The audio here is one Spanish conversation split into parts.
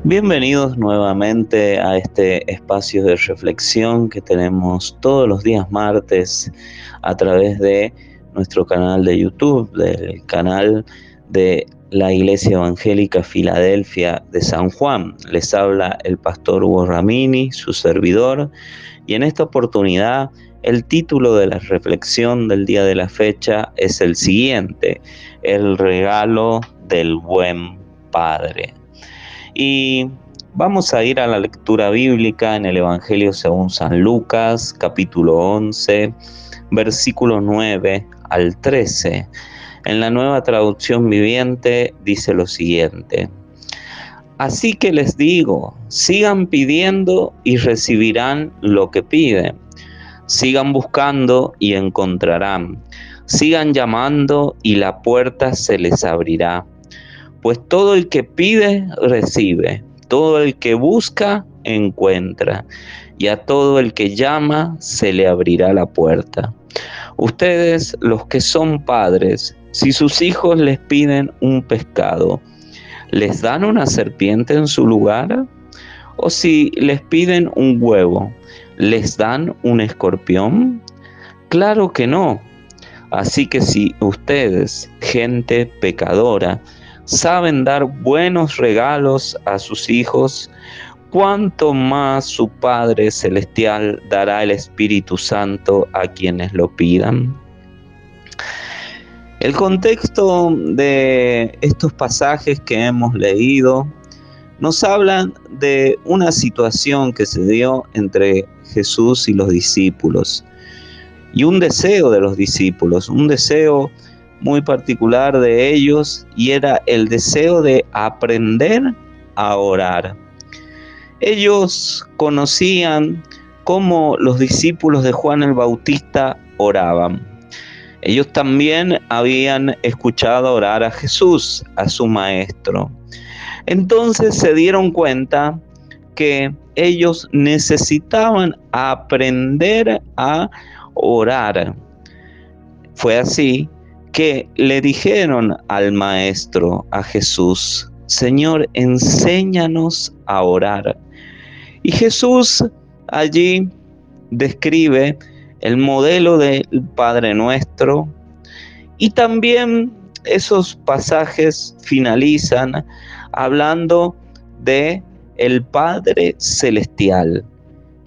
Bienvenidos nuevamente a este espacio de reflexión que tenemos todos los días martes a través de nuestro canal de YouTube, del canal de la Iglesia Evangélica Filadelfia de San Juan. Les habla el pastor Hugo Ramini, su servidor, y en esta oportunidad el título de la reflexión del día de la fecha es el siguiente: el regalo del buen Padre. Y vamos a ir a la lectura bíblica en el Evangelio según San Lucas, capítulo 11, versículo 9 al 13. En la Nueva Traducción Viviente dice lo siguiente: Así que les digo, sigan pidiendo y recibirán lo que piden. Sigan buscando y encontrarán. Sigan llamando y la puerta se les abrirá. Pues todo el que pide, recibe. Todo el que busca, encuentra. Y a todo el que llama, se le abrirá la puerta. Ustedes, los que son padres, si sus hijos les piden un pescado, ¿les dan una serpiente en su lugar? ¿O si les piden un huevo, les dan un escorpión? Claro que no. Así que si ustedes, gente pecadora, saben dar buenos regalos a sus hijos, ¿cuánto más su Padre Celestial dará el Espíritu Santo a quienes lo pidan? El contexto de estos pasajes que hemos leído nos hablan de una situación que se dio entre Jesús y los discípulos y un deseo de los discípulos, un deseo muy particular de ellos, y era el deseo de aprender a orar. Ellos conocían cómo los discípulos de Juan el Bautista oraban. Ellos también habían escuchado orar a Jesús, a su maestro. Entonces se dieron cuenta que ellos necesitaban aprender a orar. Fue así que le dijeron al Maestro, a Jesús: Señor, enséñanos a orar. Y Jesús allí describe el modelo del Padre Nuestro, y también esos pasajes finalizan hablando de el Padre Celestial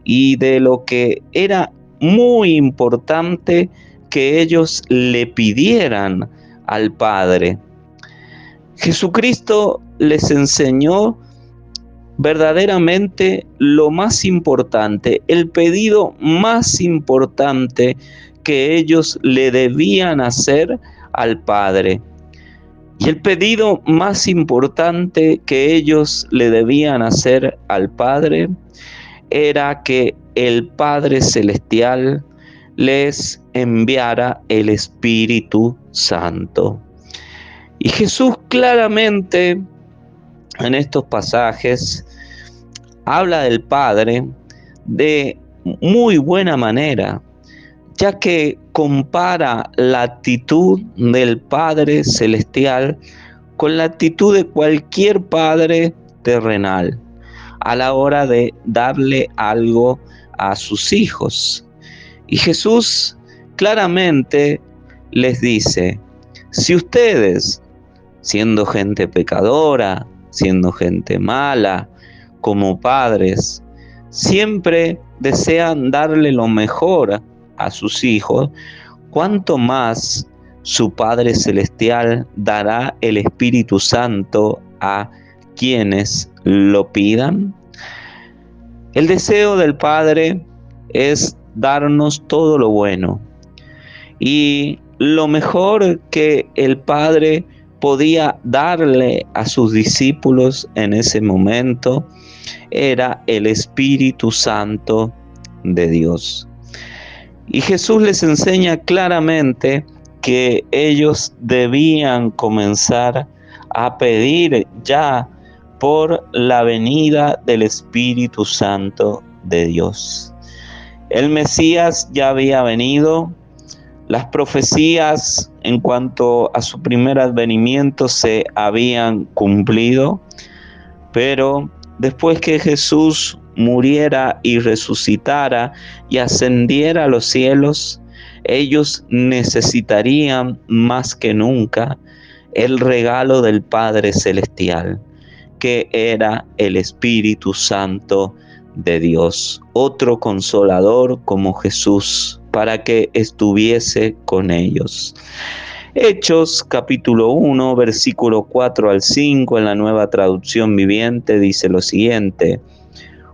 y de lo que era muy importante que ellos le pidieran al Padre. Jesucristo les enseñó verdaderamente lo más importante, el pedido más importante que ellos le debían hacer al Padre. Y el pedido más importante que ellos le debían hacer al Padre era que el Padre Celestial les enviara el Espíritu Santo. Y Jesús claramente en estos pasajes habla del Padre de muy buena manera, ya que compara la actitud del Padre Celestial con la actitud de cualquier padre terrenal a la hora de darle algo a sus hijos. Y Jesús claramente les dice: si ustedes, siendo gente pecadora, siendo gente mala, como padres, siempre desean darle lo mejor a sus hijos, ¿cuánto más su Padre Celestial dará el Espíritu Santo a quienes lo pidan? El deseo del Padre es darnos todo lo bueno, y lo mejor que el Padre podía darle a sus discípulos en ese momento era el Espíritu Santo de Dios. Y Jesús les enseña claramente que ellos debían comenzar a pedir ya por la venida del Espíritu Santo de Dios. El Mesías ya había venido, las profecías en cuanto a su primer advenimiento se habían cumplido, pero después que Jesús muriera y resucitara y ascendiera a los cielos, ellos necesitarían más que nunca el regalo del Padre Celestial, que era el Espíritu Santo de Dios, otro consolador como Jesús, para que estuviese con ellos. Hechos capítulo 1, versículo 4 al 5 en la Nueva Traducción Viviente dice lo siguiente: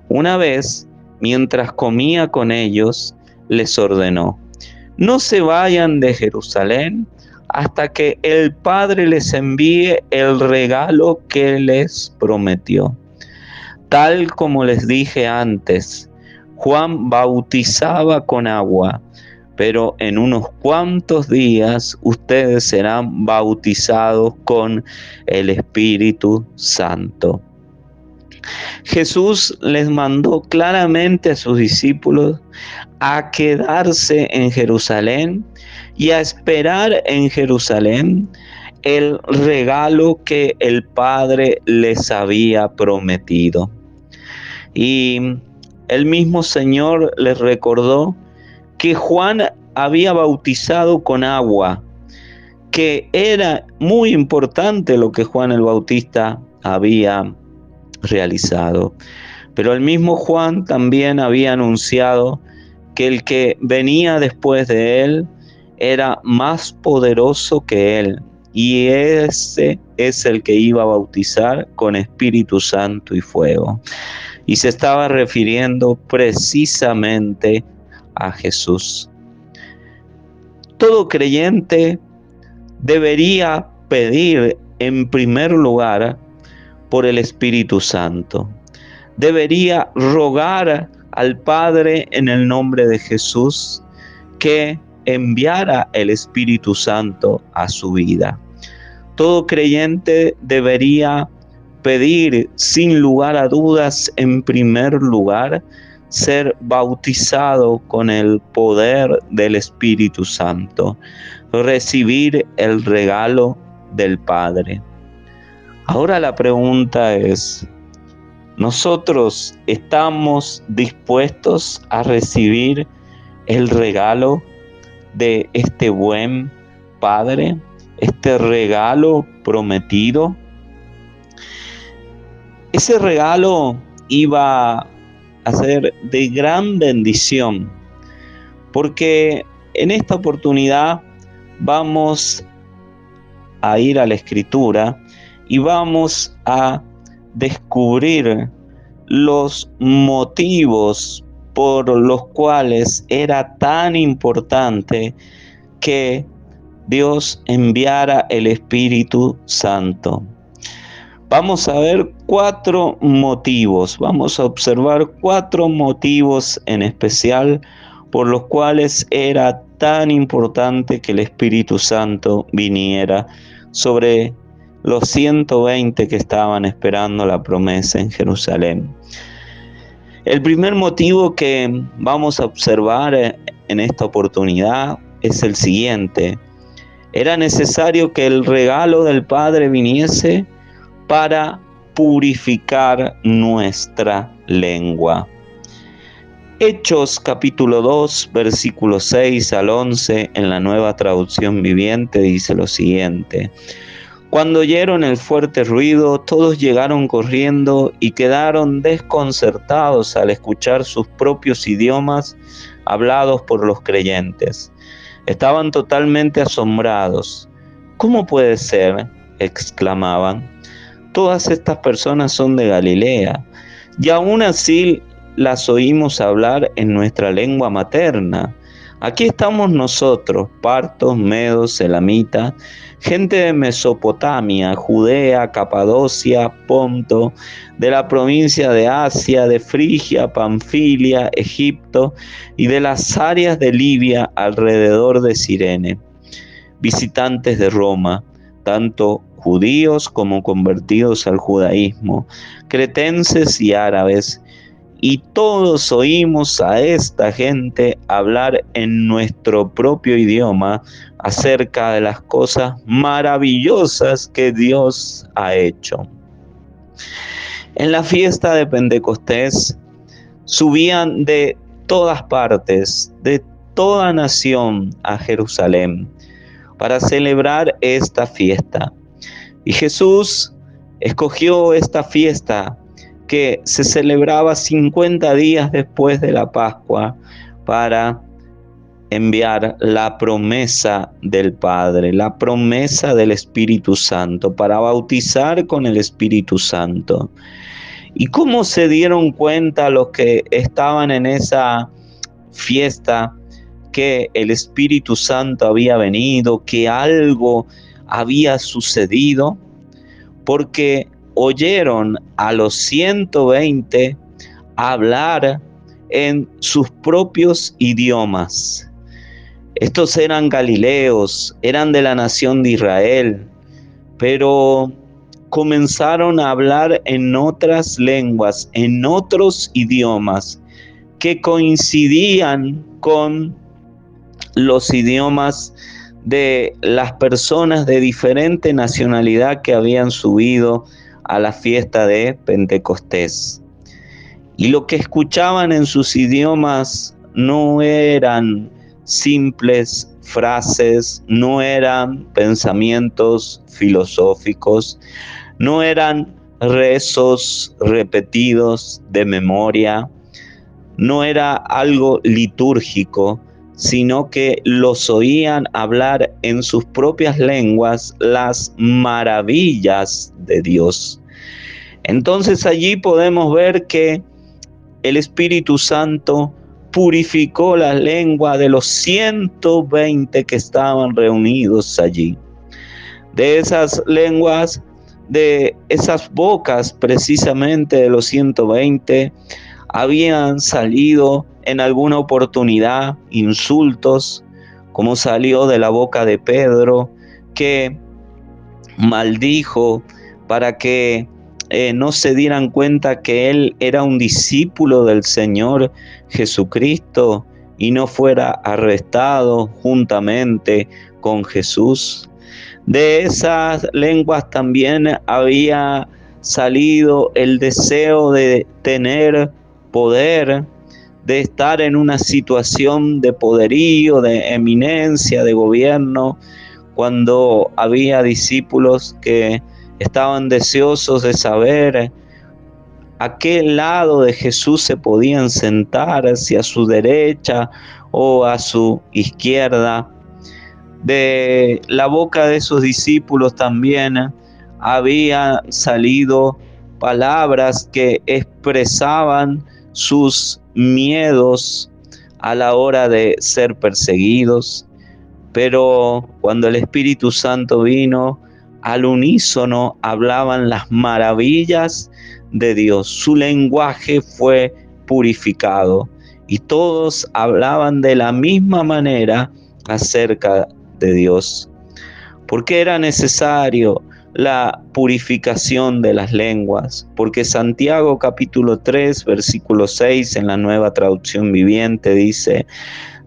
una vez, mientras comía con ellos, les ordenó: no se vayan de Jerusalén hasta que el Padre les envíe el regalo que les prometió. Tal como les dije antes, Juan bautizaba con agua, pero en unos cuantos días ustedes serán bautizados con el Espíritu Santo. Jesús les mandó claramente a sus discípulos a quedarse en Jerusalén y a esperar en Jerusalén el regalo que el Padre les había prometido. Y el mismo Señor les recordó que Juan había bautizado con agua, que era muy importante lo que Juan el Bautista había realizado. Pero el mismo Juan también había anunciado que el que venía después de él era más poderoso que él, y ese es el que iba a bautizar con Espíritu Santo y fuego. Y se estaba refiriendo precisamente a Jesús. Todo creyente debería pedir en primer lugar por el Espíritu Santo. Debería rogar al Padre en el nombre de Jesús que enviara el Espíritu Santo a su vida. Todo creyente debería pedir sin lugar a dudas, en primer lugar, ser bautizado con el poder del Espíritu Santo, recibir el regalo del Padre. Ahora la pregunta es: ¿nosotros estamos dispuestos a recibir el regalo de este buen Padre, este regalo prometido? Ese regalo iba a ser de gran bendición, porque en esta oportunidad vamos a ir a la Escritura y vamos a descubrir los motivos por los cuales era tan importante que Dios enviara el Espíritu Santo. Vamos a ver 4 motivos, vamos a observar 4 motivos en especial por los cuales era tan importante que el Espíritu Santo viniera sobre los 120 que estaban esperando la promesa en Jerusalén. El primer motivo que vamos a observar en esta oportunidad es el siguiente: era necesario que el regalo del Padre viniese para purificar nuestra lengua. Hechos capítulo 2, versículos 6 al 11 en la Nueva Traducción Viviente dice lo siguiente: cuando oyeron el fuerte ruido, todos llegaron corriendo y quedaron desconcertados al escuchar sus propios idiomas hablados por los creyentes. Estaban totalmente asombrados. ¿Cómo puede ser?, exclamaban. Todas estas personas son de Galilea, y aún así las oímos hablar en nuestra lengua materna. Aquí estamos nosotros, partos, medos, elamitas, gente de Mesopotamia, Judea, Capadocia, Ponto, de la provincia de Asia, de Frigia, Panfilia, Egipto y de las áreas de Libia alrededor de Cirene, visitantes de Roma, tanto judíos como convertidos al judaísmo, cretenses y árabes, y todos oímos a esta gente hablar en nuestro propio idioma acerca de las cosas maravillosas que Dios ha hecho. En la fiesta de Pentecostés subían de todas partes, de toda nación a Jerusalén para celebrar esta fiesta. Y Jesús escogió esta fiesta que se celebraba 50 días después de la Pascua para enviar la promesa del Padre, la promesa del Espíritu Santo, para bautizar con el Espíritu Santo. ¿Y cómo se dieron cuenta los que estaban en esa fiesta que el Espíritu Santo había venido, que algo había sucedido? Porque oyeron a los 120 hablar en sus propios idiomas. Estos eran galileos, eran de la nación de Israel, pero comenzaron a hablar en otras lenguas, en otros idiomas, que coincidían con los idiomas de las personas de diferente nacionalidad que habían subido a la fiesta de Pentecostés. Y lo que escuchaban en sus idiomas no eran simples frases, no eran pensamientos filosóficos, no eran rezos repetidos de memoria, no era algo litúrgico, sino que los oían hablar en sus propias lenguas las maravillas de Dios. Entonces allí podemos ver que el Espíritu Santo purificó la lengua de los 120 que estaban reunidos allí. De esas lenguas, de esas bocas precisamente de los 120, habían salido en alguna oportunidad insultos, como salió de la boca de Pedro, que maldijo para que no se dieran cuenta que él era un discípulo del Señor Jesucristo y no fuera arrestado juntamente con Jesús. De esas lenguas también había salido el deseo de tener poder, de estar en una situación de poderío, de eminencia, de gobierno, cuando había discípulos que estaban deseosos de saber a qué lado de Jesús se podían sentar, si a su derecha o a su izquierda. De la boca de esos discípulos también había salido palabras que expresaban sus miedos a la hora de ser perseguidos. Pero cuando el Espíritu Santo vino, al unísono hablaban las maravillas de Dios. Su lenguaje fue purificado y todos hablaban de la misma manera acerca de Dios. ¿Por qué era necesario la purificación de las lenguas? Porque Santiago capítulo 3, versículo 6 en la Nueva Traducción Viviente dice: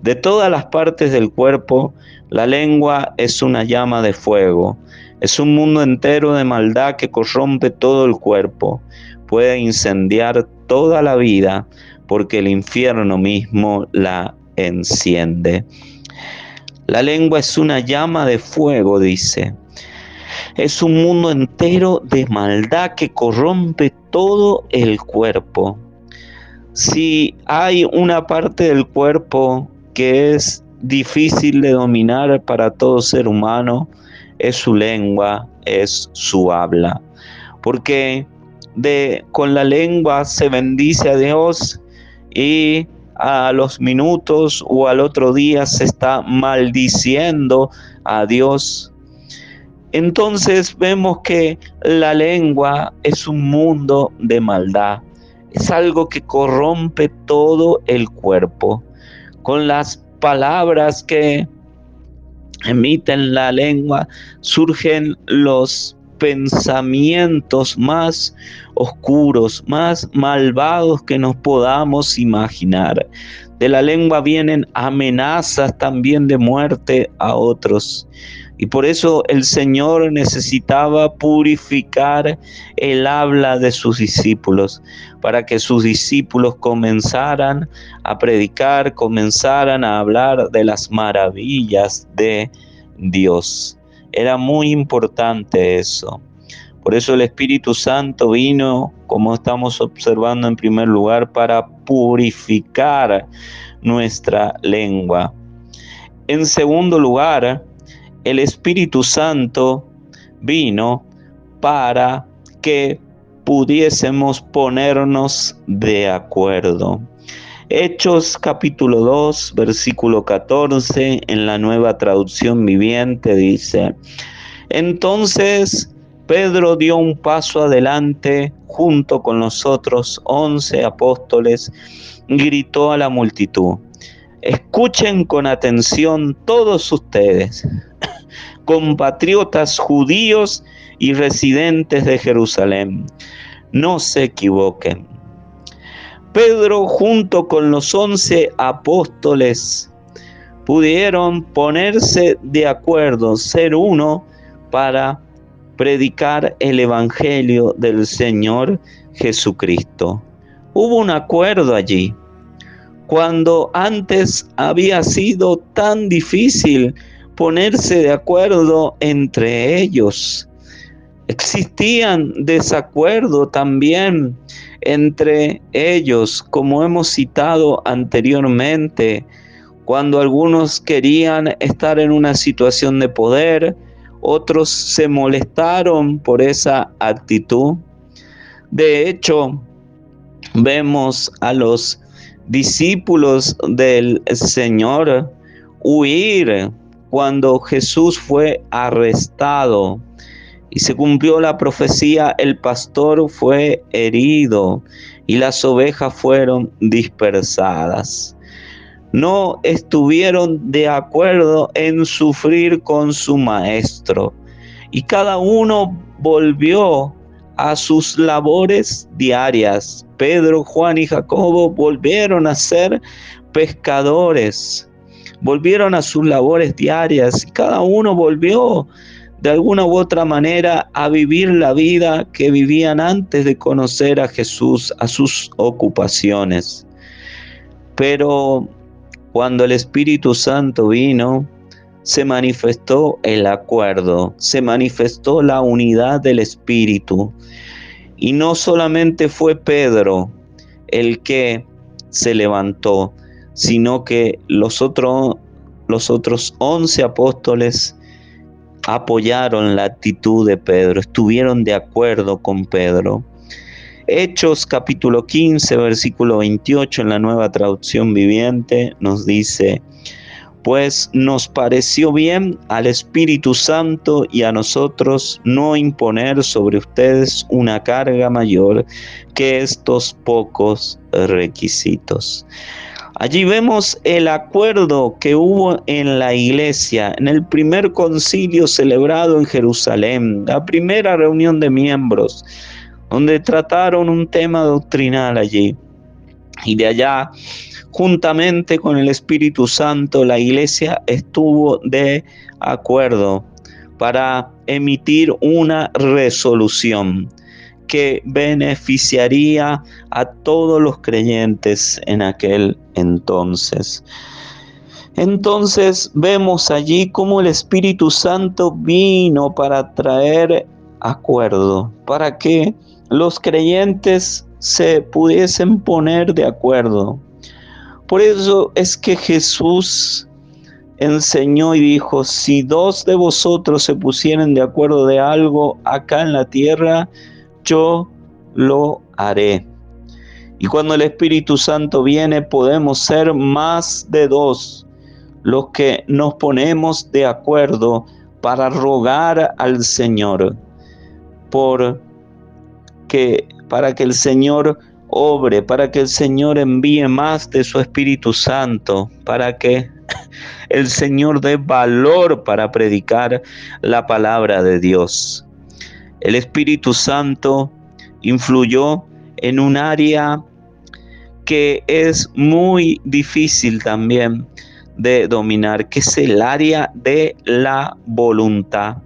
de todas las partes del cuerpo, la lengua es una llama de fuego. Es un mundo entero de maldad que corrompe todo el cuerpo. Puede incendiar toda la vida porque el infierno mismo la enciende. La lengua es una llama de fuego, dice. Es un mundo entero de maldad que corrompe todo el cuerpo. Si hay una parte del cuerpo que es difícil de dominar para todo ser humano, es su lengua, es su habla. Porque con la lengua se bendice a Dios y a los minutos o al otro día se está maldiciendo a Dios. Entonces vemos que la lengua es un mundo de maldad. Es algo que corrompe todo el cuerpo. Con las palabras que emiten la lengua surgen los pensamientos más oscuros, más malvados que nos podamos imaginar. De la lengua vienen amenazas también de muerte a otros. Y por eso el Señor necesitaba purificar el habla de sus discípulos, para que sus discípulos comenzaran a predicar, comenzaran a hablar de las maravillas de Dios. Era muy importante eso. Por eso el Espíritu Santo vino, como estamos observando en primer lugar, para purificar nuestra lengua. En segundo lugar, el Espíritu Santo vino para que pudiésemos ponernos de acuerdo. Hechos capítulo 2, versículo 14, en la Nueva Traducción Viviente dice: entonces Pedro dio un paso adelante junto con los otros 11 apóstoles y gritó a la multitud: escuchen con atención todos ustedes, compatriotas judíos y residentes de Jerusalén, no se equivoquen. Pedro junto con los 11 apóstoles pudieron ponerse de acuerdo, ser uno para predicar el evangelio del Señor Jesucristo. Hubo un acuerdo allí, cuando antes había sido tan difícil ponerse de acuerdo entre ellos. Existían desacuerdo también entre ellos, como hemos citado anteriormente, cuando algunos querían estar en una situación de poder, otros se molestaron por esa actitud. De hecho, vemos a los discípulos del Señor huir cuando Jesús fue arrestado y se cumplió la profecía: el pastor fue herido y las ovejas fueron dispersadas. No estuvieron de acuerdo en sufrir con su maestro y cada uno volvió a sus labores diarias. Pedro, Juan y Jacobo volvieron a ser pescadores, volvieron a sus labores diarias y cada uno volvió de alguna u otra manera a vivir la vida que vivían antes de conocer a Jesús, a sus ocupaciones. Pero cuando el Espíritu Santo vino, se manifestó el acuerdo, se manifestó la unidad del Espíritu. Y no solamente fue Pedro el que se levantó, sino que los otros 11 apóstoles apoyaron la actitud de Pedro, estuvieron de acuerdo con Pedro. Hechos capítulo 15, versículo 28 en la Nueva Traducción Viviente nos dice: pues nos pareció bien al Espíritu Santo y a nosotros no imponer sobre ustedes una carga mayor que estos pocos requisitos. Allí vemos el acuerdo que hubo en la iglesia, en el primer concilio celebrado en Jerusalén, la primera reunión de miembros, donde trataron un tema doctrinal allí. Y de allá, juntamente con el Espíritu Santo, la iglesia estuvo de acuerdo para emitir una resolución que beneficiaría a todos los creyentes en aquel entonces. Entonces vemos allí cómo el Espíritu Santo vino para traer acuerdo, para que los creyentes se pudiesen poner de acuerdo. Por eso es que Jesús enseñó y dijo: si 2 de vosotros se pusieren de acuerdo de algo acá en la tierra, yo lo haré. Y cuando el Espíritu Santo viene, podemos ser más de 2 los que nos ponemos de acuerdo para rogar al Señor para que el Señor obre, para que el Señor envíe más de su Espíritu Santo, para que el Señor dé valor para predicar la palabra de Dios. El Espíritu Santo influyó en un área que es muy difícil también de dominar, que es el área de la voluntad.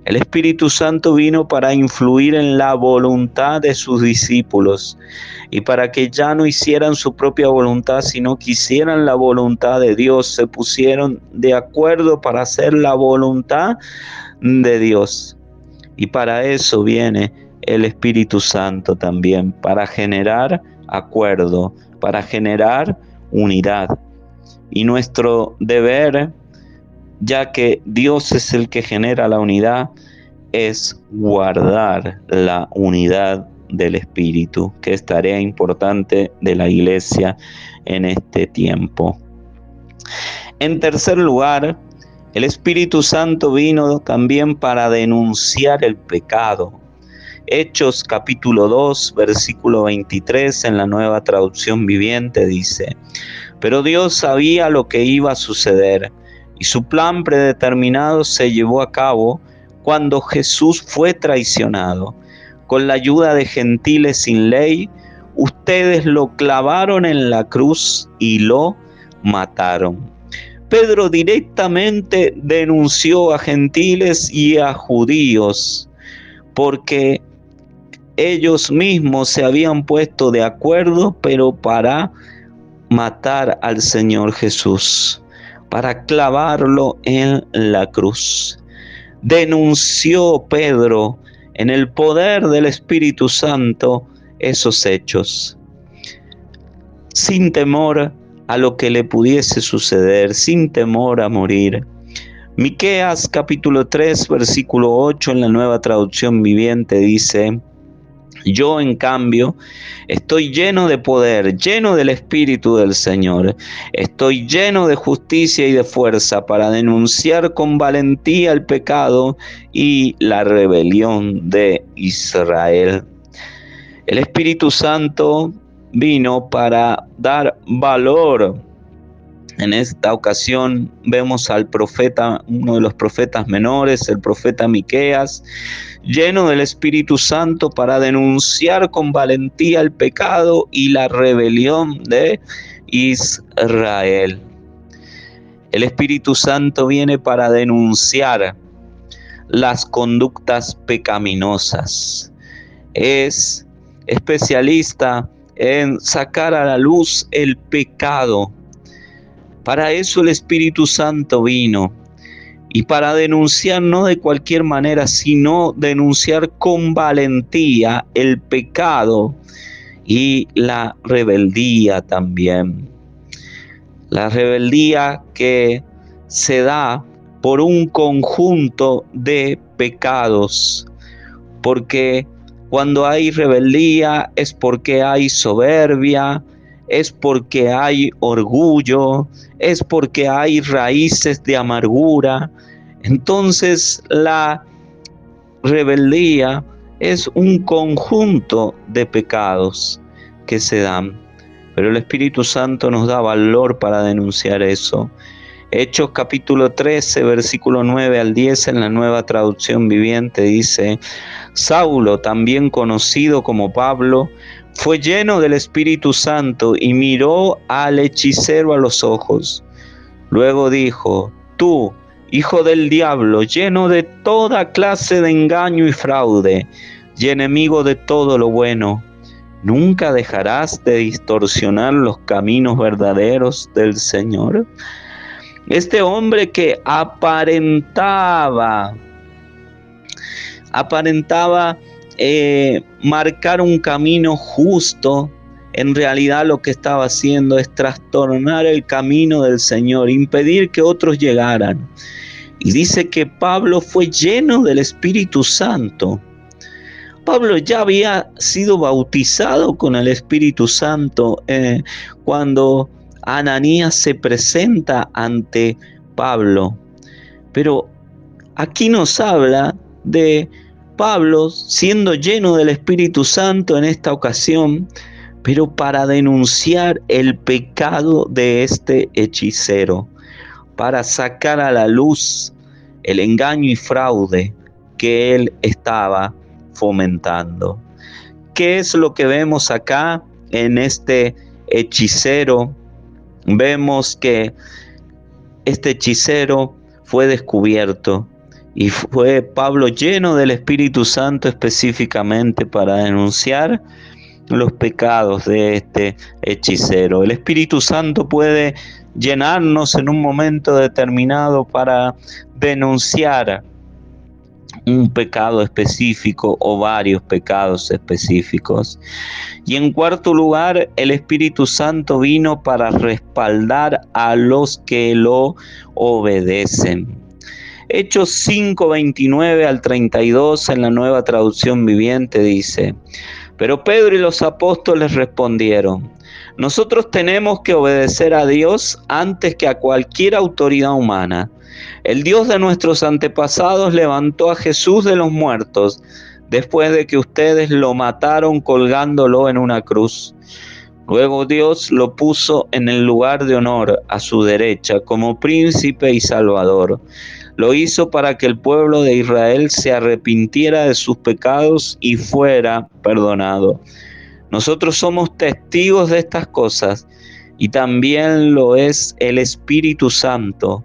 El Espíritu Santo vino para influir en la voluntad de sus discípulos y para que ya no hicieran su propia voluntad, sino que hicieran la voluntad de Dios. Se pusieron de acuerdo para hacer la voluntad de Dios. Y para eso viene el Espíritu Santo también, para generar acuerdo, para generar unidad. Y nuestro deber, ya que Dios es el que genera la unidad, es guardar la unidad del Espíritu, que es tarea importante de la Iglesia en este tiempo. En tercer lugar, el Espíritu Santo vino también para denunciar el pecado. Hechos capítulo 2, versículo 23 en la Nueva Traducción Viviente dice: pero Dios sabía lo que iba a suceder y su plan predeterminado se llevó a cabo cuando Jesús fue traicionado. Con la ayuda de gentiles sin ley, ustedes lo clavaron en la cruz y lo mataron. Pedro directamente denunció a gentiles y a judíos porque ellos mismos se habían puesto de acuerdo, pero para matar al Señor Jesús, para clavarlo en la cruz. Denunció Pedro en el poder del Espíritu Santo esos hechos, sin temor a lo que le pudiese suceder, sin temor a morir. Miqueas capítulo 3, versículo 8 en la Nueva Traducción Viviente dice: yo, en cambio, estoy lleno de poder, lleno del Espíritu del Señor. Estoy lleno de justicia y de fuerza para denunciar con valentía el pecado y la rebelión de Israel. El Espíritu Santo vino para dar valor. En esta ocasión vemos al profeta, uno de los profetas menores, el profeta Miqueas, lleno del Espíritu Santo para denunciar con valentía el pecado y la rebelión de Israel. El Espíritu Santo viene para denunciar las conductas pecaminosas. Es especialista en sacar a la luz el pecado. Para eso el Espíritu Santo vino. Y para denunciar no de cualquier manera, sino denunciar con valentía el pecado y la rebeldía también. La rebeldía que se da por un conjunto de pecados. Porque cuando hay rebeldía es porque hay soberbia, es porque hay orgullo, es porque hay raíces de amargura. Entonces la rebeldía es un conjunto de pecados que se dan, pero el Espíritu Santo nos da valor para denunciar eso. Hechos capítulo 13, versículo 9 al 10 en la Nueva Traducción Viviente dice: Saulo, también conocido como Pablo, fue lleno del Espíritu Santo y miró al hechicero a los ojos. Luego dijo: tú, hijo del diablo, lleno de toda clase de engaño y fraude, y enemigo de todo lo bueno, ¿nunca dejarás de distorsionar los caminos verdaderos del Señor? Este hombre que aparentaba marcar un camino justo, en realidad lo que estaba haciendo es trastornar el camino del Señor, impedir que otros llegaran. Y dice que Pablo fue lleno del Espíritu Santo. Pablo ya había sido bautizado con el Espíritu Santo cuando Ananías se presenta ante Pablo. Pero aquí nos habla de Pablo siendo lleno del Espíritu Santo en esta ocasión, pero para denunciar el pecado de este hechicero, para sacar a la luz el engaño y fraude que él estaba fomentando. ¿Qué es lo que vemos acá en este hechicero? Vemos que este hechicero fue descubierto y fue Pablo lleno del Espíritu Santo específicamente para denunciar los pecados de este hechicero. El Espíritu Santo puede llenarnos en un momento determinado para denunciar un pecado específico o varios pecados específicos. Y en cuarto lugar, el Espíritu Santo vino para respaldar a los que lo obedecen. Hechos 5, 29 al 32 en la Nueva Traducción Viviente dice: pero Pedro y los apóstoles respondieron: nosotros tenemos que obedecer a Dios antes que a cualquier autoridad humana. El Dios de nuestros antepasados levantó a Jesús de los muertos después de que ustedes lo mataron colgándolo en una cruz. Luego Dios lo puso en el lugar de honor a su derecha como príncipe y salvador. Lo hizo para que el pueblo de Israel se arrepintiera de sus pecados y fuera perdonado. Nosotros somos testigos de estas cosas y también lo es el Espíritu Santo,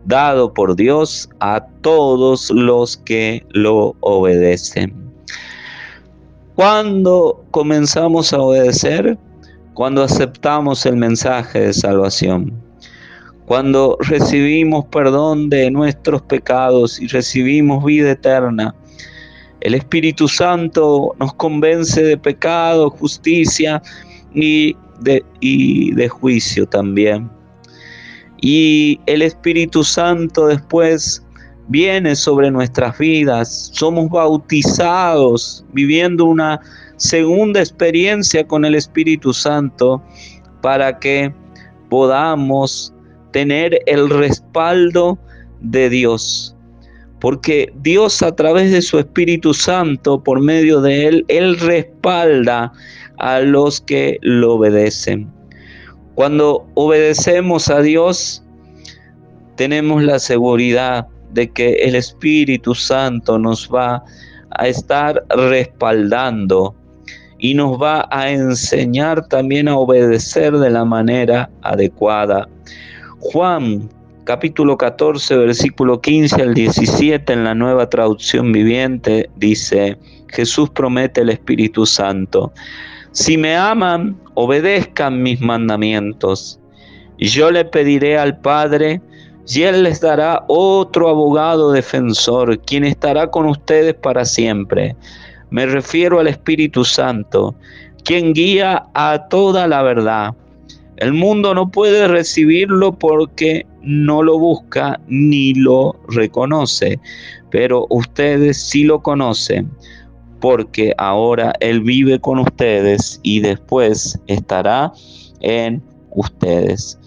dado por Dios a todos los que lo obedecen. ¿Cuándo comenzamos a obedecer? Cuando aceptamos el mensaje de salvación. Cuando recibimos perdón de nuestros pecados y recibimos vida eterna. El Espíritu Santo nos convence de pecado, justicia y de juicio también. Y el Espíritu Santo después viene sobre nuestras vidas. Somos bautizados, viviendo una segunda experiencia con el Espíritu Santo para que podamos tener el respaldo de Dios. Porque Dios, a través de su Espíritu Santo, por medio de Él respalda a los que lo obedecen. Cuando obedecemos a Dios, tenemos la seguridad de que el Espíritu Santo nos va a estar respaldando y nos va a enseñar también a obedecer de la manera adecuada. Juan capítulo 14, versículo 15 al 17 en la Nueva Traducción Viviente dice: Jesús promete el Espíritu Santo. Si me aman, obedezcan mis mandamientos. Yo le pediré al Padre y Él les dará otro abogado defensor, quien estará con ustedes para siempre. Me refiero al Espíritu Santo, quien guía a toda la verdad. El mundo no puede recibirlo porque no lo busca ni lo reconoce, pero ustedes sí lo conocen, porque ahora Él vive con ustedes y después estará en ustedes.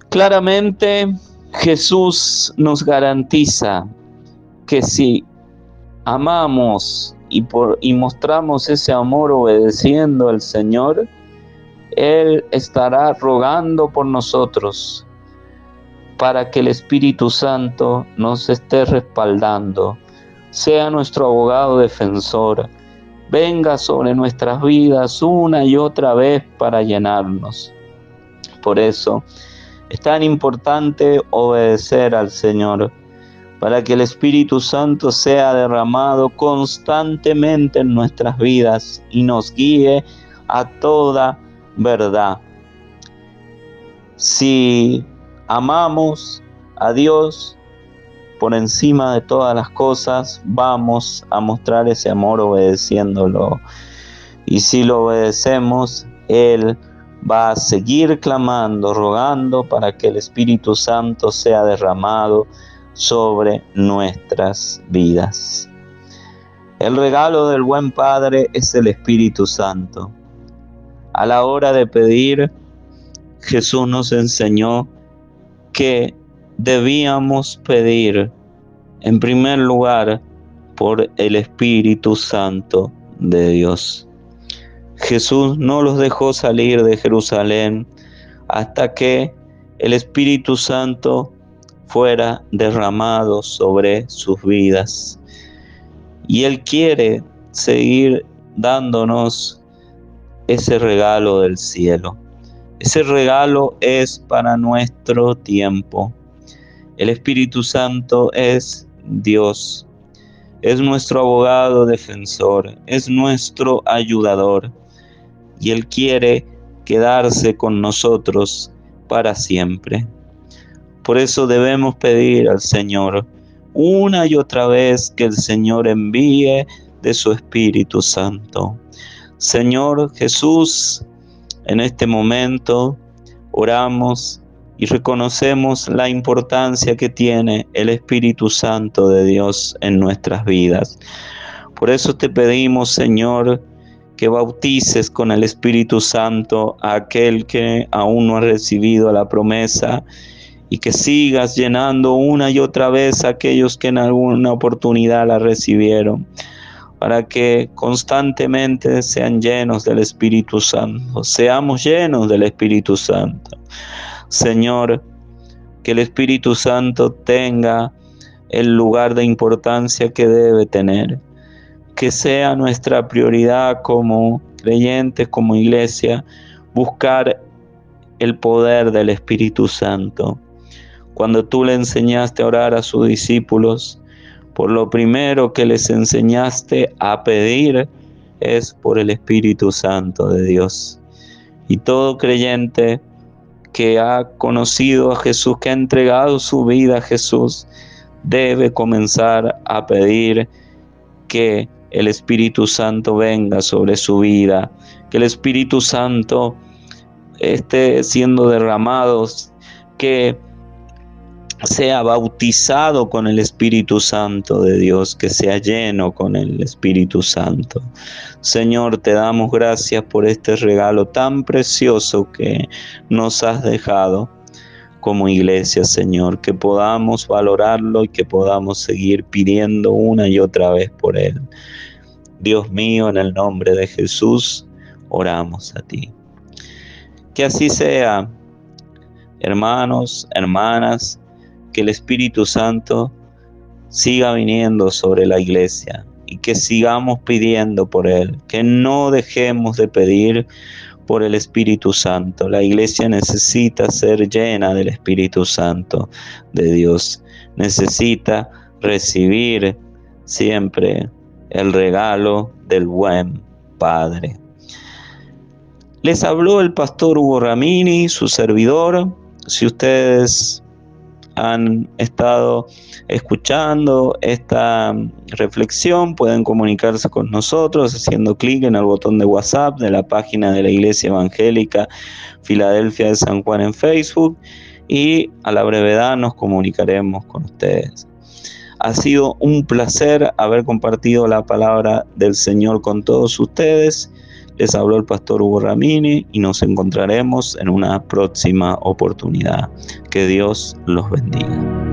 Claramente, Jesús nos garantiza que si amamos y mostramos ese amor obedeciendo al Señor, Él estará rogando por nosotros para que el Espíritu Santo nos esté respaldando, sea nuestro abogado defensor, venga sobre nuestras vidas una y otra vez para llenarnos. Por eso es tan importante obedecer al Señor, para que el Espíritu Santo sea derramado constantemente en nuestras vidas y nos guíe a toda verdad. Si amamos a Dios por encima de todas las cosas, vamos a mostrar ese amor obedeciéndolo. Y si lo obedecemos, Él va a seguir clamando, rogando para que el Espíritu Santo sea derramado sobre nuestras vidas. El regalo del buen Padre es el Espíritu Santo. A la hora de pedir, Jesús nos enseñó que debíamos pedir, en primer lugar, por el Espíritu Santo de Dios. Jesús no los dejó salir de Jerusalén hasta que el Espíritu Santo fuera derramado sobre sus vidas. Y Él quiere seguir dándonos ese regalo del cielo. Ese regalo es para nuestro tiempo. El Espíritu Santo es Dios, es nuestro abogado defensor, es nuestro ayudador, y Él quiere quedarse con nosotros para siempre. Por eso debemos pedir al Señor una y otra vez que el Señor envíe de su Espíritu Santo. Señor Jesús, en este momento oramos y reconocemos la importancia que tiene el Espíritu Santo de Dios en nuestras vidas. Por eso te pedimos, Señor, que bautices con el Espíritu Santo a aquel que aún no ha recibido la promesa, y que sigas llenando una y otra vez a aquellos que en alguna oportunidad la recibieron, para que constantemente sean llenos del Espíritu Santo, seamos llenos del Espíritu Santo. Señor, que el Espíritu Santo tenga el lugar de importancia que debe tener, que sea nuestra prioridad como creyentes, como iglesia, buscar el poder del Espíritu Santo. Cuando tú le enseñaste a orar a sus discípulos, por lo primero que les enseñaste a pedir es por el Espíritu Santo de Dios. Y todo creyente que ha conocido a Jesús, que ha entregado su vida a Jesús, debe comenzar a pedir que el Espíritu Santo venga sobre su vida, que el Espíritu Santo esté siendo derramado, que sea bautizado con el Espíritu Santo de Dios, que sea lleno con el Espíritu Santo. Señor, te damos gracias por este regalo tan precioso que nos has dejado como iglesia, Señor, que podamos valorarlo y que podamos seguir pidiendo una y otra vez por Él. Dios mío, en el nombre de Jesús, oramos a ti. Que así sea, hermanos, hermanas, que el Espíritu Santo siga viniendo sobre la iglesia y que sigamos pidiendo por Él, que no dejemos de pedir por el Espíritu Santo. La iglesia necesita ser llena del Espíritu Santo de Dios, necesita recibir siempre el regalo del buen Padre. Les habló el pastor Hugo Ramini, su servidor. Si ustedes han estado escuchando esta reflexión, pueden comunicarse con nosotros haciendo clic en el botón de WhatsApp de la página de la Iglesia Evangélica Filadelfia de San Juan en Facebook, y a la brevedad nos comunicaremos con ustedes. Ha sido un placer haber compartido la palabra del Señor con todos ustedes. Les habló el pastor Hugo Ramini y nos encontraremos en una próxima oportunidad. Que Dios los bendiga.